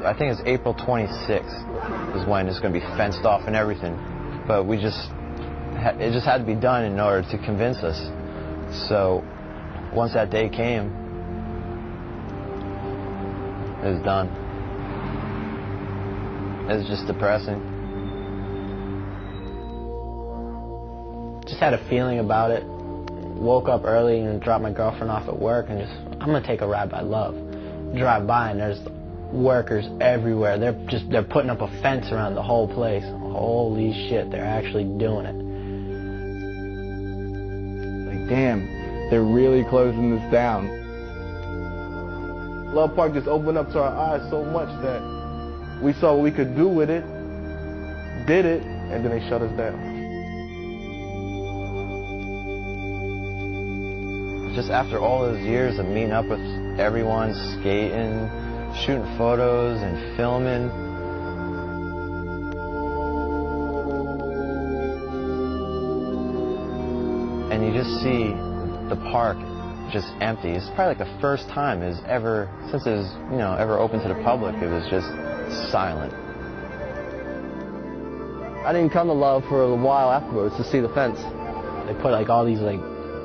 I think it's April 26th is when it's going to be fenced off and everything. But it just had to be done in order to convince us. So once that day came, it was done. It was just depressing. Just had a feeling about it. Woke up early and dropped my girlfriend off at work and I'm gonna take a ride by Love. Drive by and there's workers everywhere. They're putting up a fence around the whole place. Holy shit, they're actually doing it. Like, damn, they're really closing this down. Love Park just opened up to our eyes so much that we saw what we could do with it, did it, and then they shut us down. Just after all those years of meeting up with everyone, skating, shooting photos and filming, and you just see the park just empty. It's probably like the first time since it was, ever open to the public, it was just silent. I didn't come to Love for a while afterwards to see the fence. They put like all these like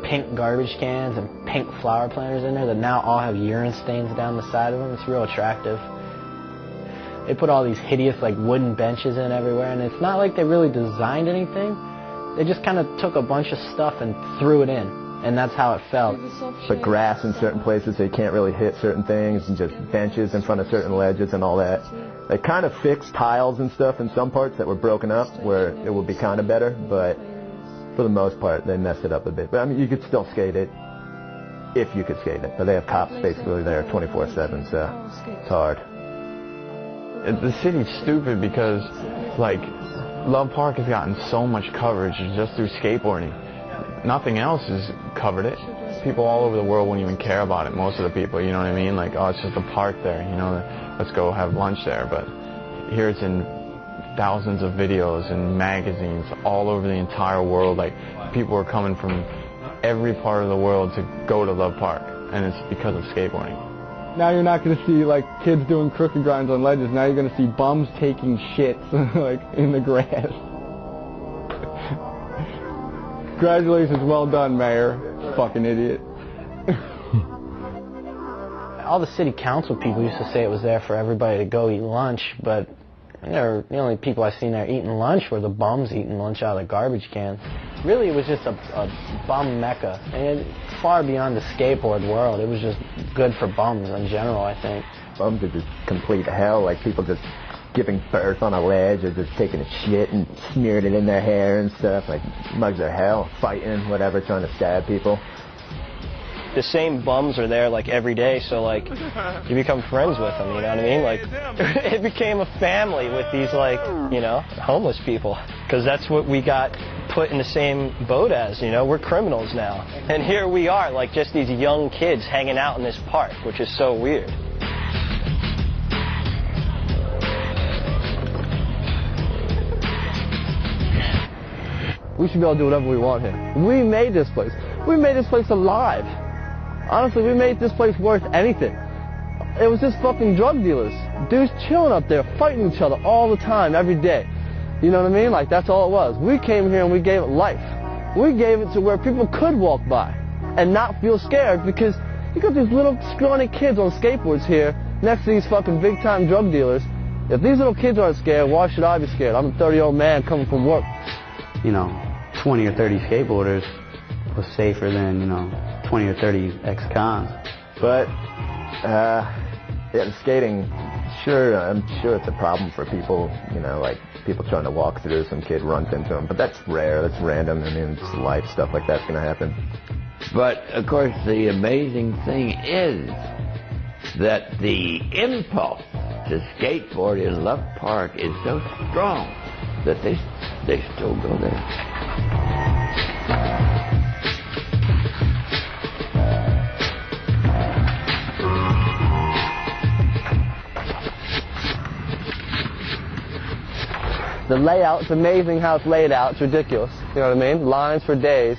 pink garbage cans and pink flower planters in there that now all have urine stains down the side of them. It's real attractive. They put all these hideous like wooden benches in everywhere, and it's not like they really designed anything. They just kind of took a bunch of stuff and threw it in, and that's how it felt. But grass in certain places, they can't really hit certain things, and just benches in front of certain ledges and all that. They kind of fixed tiles and stuff in some parts that were broken up where it would be kind of better, but for the most part, they messed it up a bit. But I mean, you could still skate it, if you could skate it. But they have cops basically there 24/7, so it's hard. The city's stupid because, like, Love Park has gotten so much coverage just through skateboarding. Nothing else has covered it. People all over the world wouldn't even care about it, most of the people, you know what I mean? Like, oh, it's just a park there, let's go have lunch there. But here it's in thousands of videos and magazines all over the entire world. Like, people are coming from every part of the world to go to Love Park, and it's because of skateboarding. Now you're not going to see like kids doing crooked grinds on ledges. Now you're going to see bums taking shits like in the grass. Congratulations, well done, Mayor. Fucking idiot. All the city council people used to say it was there for everybody to go eat lunch, but the only people I seen there eating lunch were the bums eating lunch out of the garbage cans. Really, it was just a bum mecca, and far beyond the skateboard world. It was just good for bums in general, I think. Bums are just complete hell, like people just giving birth on a ledge or just taking a shit and smearing it in their hair and stuff. Like, mugs are hell, fighting, whatever, trying to stab people. The same bums are there like every day, so like you become friends with them, you know what I mean? Like it became a family with these like, homeless people, because that's what we got put in the same boat as, we're criminals now. And here we are, like just these young kids hanging out in this park, which is so weird. We should be able to do whatever we want here. We made this place. We made this place alive. Honestly, we made this place worth anything. It was just fucking drug dealers. Dudes chilling up there, fighting each other all the time, every day. You know what I mean? Like, that's all it was. We came here and we gave it life. We gave it to where people could walk by and not feel scared, because you got these little scrawny kids on skateboards here next to these fucking big-time drug dealers. If these little kids aren't scared, why should I be scared? I'm a 30-year-old man coming from work. 20 or 30 skateboarders was safer than, 20 or 30 ex-cons. But, the skating, I'm sure it's a problem for people, like people trying to walk through, some kid runs into them. But that's rare, that's random. I mean, it's life, stuff like that's going to happen. But, of course, the amazing thing is that the impulse to skateboard in Love Park is so strong that they still go there. The layout, it's amazing how it's laid out. It's ridiculous. You know what I mean? Lines for days.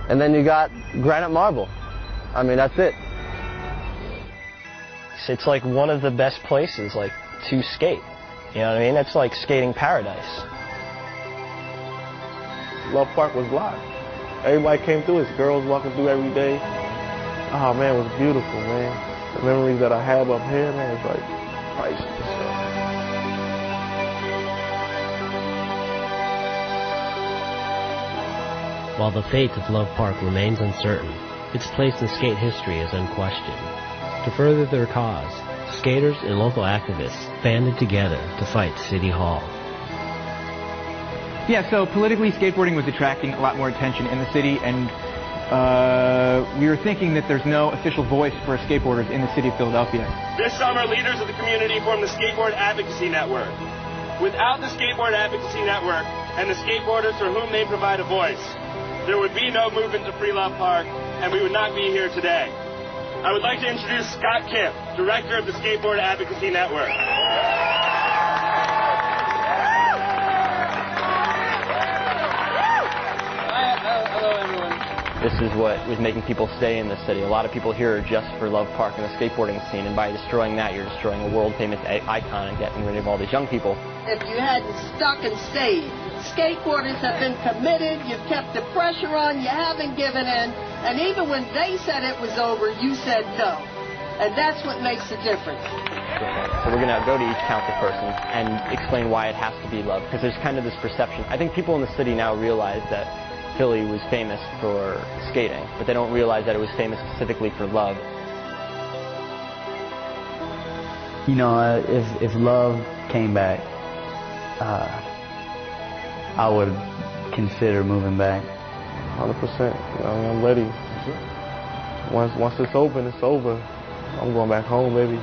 And then you got granite marble. I mean, that's it. nice. It's like one of the best places like to skate. You know what I mean? It's like skating paradise. Love Park was live. Everybody came through. It's girls walking through every day. Oh man, it was beautiful, man. The memories that I have up here, man, it's like priceless. While the fate of Love Park remains uncertain, its place in skate history is unquestioned. To further their cause, skaters and local activists banded together to fight City Hall. Yeah, so politically, skateboarding was attracting a lot more attention in the city, and we were thinking that there's no official voice for skateboarders in the city of Philadelphia. This summer, leaders of the community formed the Skateboard Advocacy Network. Without the Skateboard Advocacy Network and the skateboarders for whom they provide a voice, there would be no movement to free Love Park, and we would not be here today. I would like to introduce Scott Kemp, Director of the Skateboard Advocacy Network. Hello, everyone. This is what was making people stay in the city. A lot of people here are just for Love Park and the skateboarding scene, and by destroying that, you're destroying a world-famous icon and getting rid of all these young people. If you hadn't stuck and stayed, skateboarders have been committed, you've kept the pressure on, you haven't given in, and even when they said it was over, you said no. And that's what makes the difference. So we're going to go to each council person and explain why it has to be love, because there's kind of this perception. I think people in the city now realize that Philly was famous for skating, but they don't realize that it was famous specifically for love. You know, if love came back, I would consider moving back. 100%. You know, I'm ready. Once it's open, it's over. I'm going back home, baby.